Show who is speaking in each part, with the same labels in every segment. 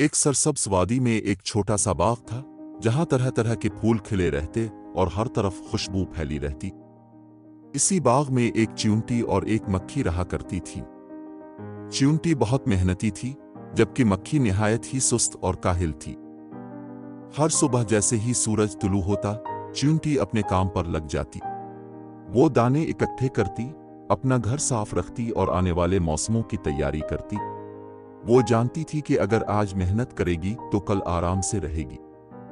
Speaker 1: एक सरसब्ज वादी में एक छोटा सा बाग था जहां तरह तरह के फूल खिले रहते और हर तरफ खुशबू फैली रहती। इसी बाग में एक चींटी और एक मक्खी रहा करती थी। चींटी बहुत मेहनती थी जबकि मक्खी निहायत ही सुस्त और काहिल थी। हर सुबह जैसे ही सूरज तुलू होता चींटी अपने काम पर लग जाती। वो दाने इकट्ठे करती, अपना घर साफ रखती और आने वाले मौसमों की तैयारी करती। वो जानती थी कि अगर आज मेहनत करेगी तो कल आराम से रहेगी।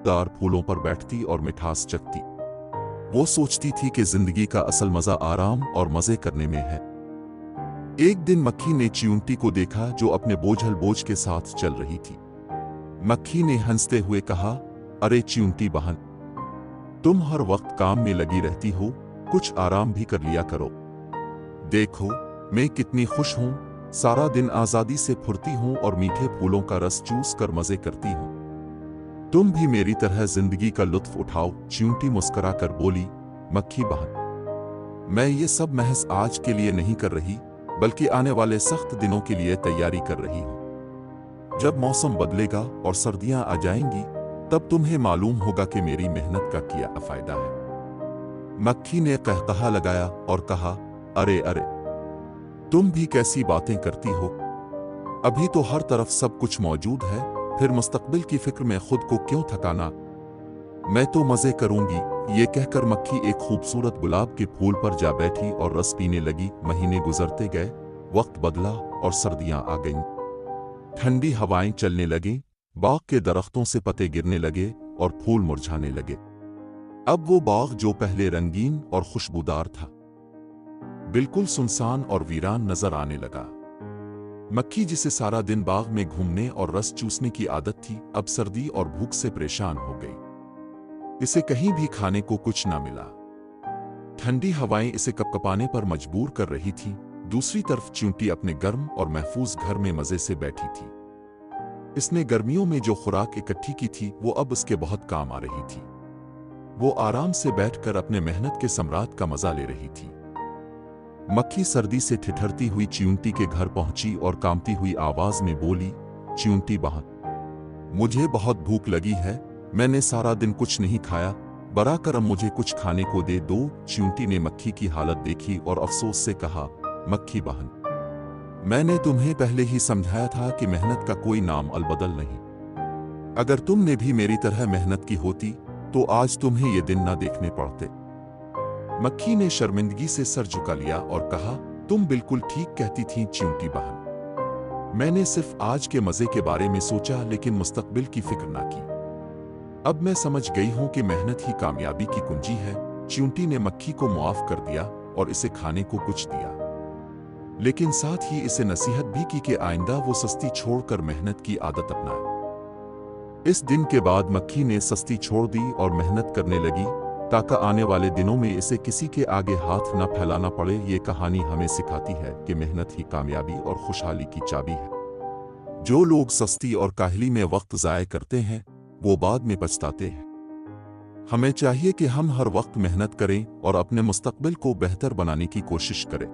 Speaker 1: दार फूलों पर बैठती और मिठास चखती। वो सोचती थी कि जिंदगी का असल मजा आराम और मजे करने में है। एक दिन मक्खी ने चींटी को देखा जो अपने बोझल बोझ के साथ चल रही थी। मक्खी ने हंसते हुए कहा, अरे चींटी बहन, तुम हर वक्त काम में लगी रहती हो, कुछ आराम भी कर लिया करो। देखो मैं कितनी खुश हूं, सारा दिन आजादी से फुर्ती हूं और मीठे फूलों का रस चूस कर मजे करती हूं। तुम भी मेरी तरह जिंदगी का लुत्फ उठाओ। चींटी मुस्कुरा कर बोली, मक्खी बहन, मैं ये सब महज आज के लिए नहीं कर रही बल्कि आने वाले सख्त दिनों के लिए तैयारी कर रही हूं। जब मौसम बदलेगा और सर्दियां आ जाएंगी तब तुम्हें मालूम होगा कि मेरी मेहनत का क्या फायदा है। मक्खी ने कहकहा लगाया और कहा, अरे अरे, तुम भी कैसी बातें करती हो, अभी तो हर तरफ सब कुछ मौजूद है, फिर मुस्तकबिल की फिक्र में खुद को क्यों थकाना। मैं तो मजे करूंगी। ये कहकर मक्खी एक खूबसूरत गुलाब के फूल पर जा बैठी और रस पीने लगी। महीने गुजरते गए, वक्त बदला और सर्दियां आ गईं। ठंडी हवाएं चलने लगीं, बाग के दरख्तों से पत्ते गिरने लगे और फूल मुरझाने लगे। अब वो बाग जो पहले रंगीन और खुशबूदार था बिल्कुल सुनसान और वीरान नजर आने लगा। मक्खी जिसे सारा दिन बाग में घूमने और रस चूसने की आदत थी, अब सर्दी और भूख से परेशान हो गई। इसे कहीं भी खाने को कुछ ना मिला। ठंडी हवाएं इसे कपकपाने पर मजबूर कर रही थीं। दूसरी तरफ चींटी अपने गर्म और महफूज घर में मजे से बैठी थी। इसने गर्मियों में जो खुराक इकट्ठी की थी वो अब उसके बहुत काम आ रही थी। वो आराम से बैठकर अपने मेहनत के सम्राट का मजा ले रही थी। मक्खी सर्दी से ठिठुरती हुई चींटी के घर पहुंची और कांपती हुई आवाज में बोली, चींटी बहन, मुझे बहुत भूख लगी है, मैंने सारा दिन कुछ नहीं खाया, बरा करम मुझे कुछ खाने को दे दो। चींटी ने मक्खी की हालत देखी और अफसोस से कहा, मक्खी बहन, मैंने तुम्हें पहले ही समझाया था कि मेहनत का कोई नाम अलबदल नहीं। अगर तुमने भी मेरी तरह मेहनत की होती तो आज तुम्हें ये दिन ना देखने पड़ते। मक्खी ने शर्मिंदगी से सर झुका लिया और कहा, तुम बिल्कुल ठीक कहती थी चींटी बहन, मैंने सिर्फ आज के मजे के बारे में सोचा लेकिन मुस्तकबिल की फिक्र ना की। अब मैं समझ गई हूं कि मेहनत ही कामयाबी की कुंजी है। चींटी ने मक्खी को मुआफ कर दिया और इसे खाने को कुछ दिया, लेकिन साथ ही इसे नसीहत भी की कि आइंदा वो सस्ती छोड़कर मेहनत की आदत अपनाए। इस दिन के बाद मक्खी ने सस्ती छोड़ दी और मेहनत करने लगी ताकि आने वाले दिनों में इसे किसी के आगे हाथ न फैलाना पड़े। ये कहानी हमें सिखाती है कि मेहनत ही कामयाबी और खुशहाली की चाबी है। जो लोग सस्ती और काहली में वक्त ज़ाय करते हैं वो बाद में पछताते हैं। हमें चाहिए कि हम हर वक्त मेहनत करें और अपने मुस्तकबिल को बेहतर बनाने की कोशिश करें।